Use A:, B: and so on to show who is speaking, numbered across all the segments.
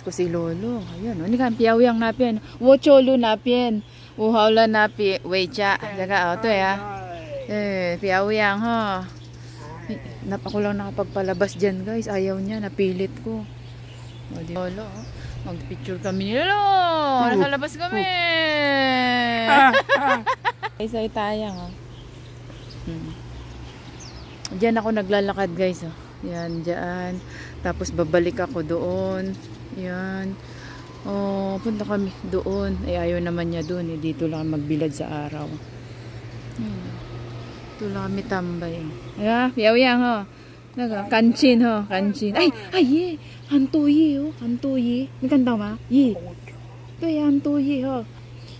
A: ko si Lolo. Ayun, ni kan piawang napien. Wo cholu napien. Wo hawla napi wecha. Jaga to ya. Piawang ha. Ako lang nakapagpalabas diyan, guys. Ayaw niya, napilit ko. O di Lolo, mag-picture kami ni Lolo. Nasa labas kami. Isa tayang Diyan ako naglalakad, guys. Yan, diyan. Tapos babalik ako doon. Yan. Punta kami doon. Ayaw naman niya doon. Dito lang magbilad sa araw. Dito lang kami tambay. Piawang ho. Kanchin ho. Kanchin. Ay, hantu ye ho. Hantu ye. Yung kanta ma? Ye. Ito hantu ye ho.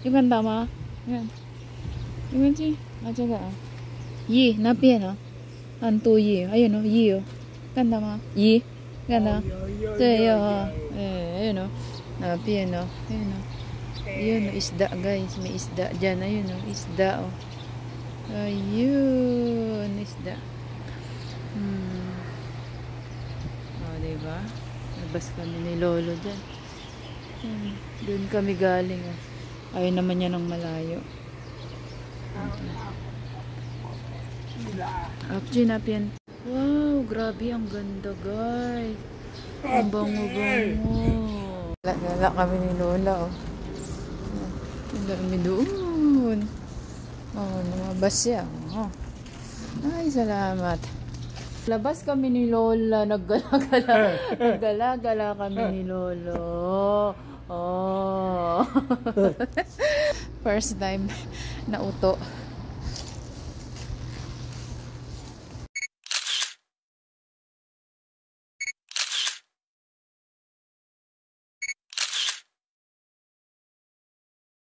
A: Yung kanta ma? Yan. Yung kanta ma? Jaga Ye. Napien ho. Hantu ye. Ayun ho. Ye ho. Kanta ma? Ye. Kanta. Ito yo ho. Ayun ho. Napien ho. Ayun ho. Ayun ho. Isda, guys. May isda dyan. Ayun ho. Isda ho. Ayun. Isda. Diba? Labas kami ni Lolo dyan. Doon kami galing. Ayaw naman niya ng malayo. Napien. Wow, grabe ang ganda, guys. Ang bango-bango. Lala kami ni Lola. Ang dami doon. Lumabas siya. Ay, salamat. Labas kami ni Lola. Naggala-gala kami ni Lolo. First time na uto.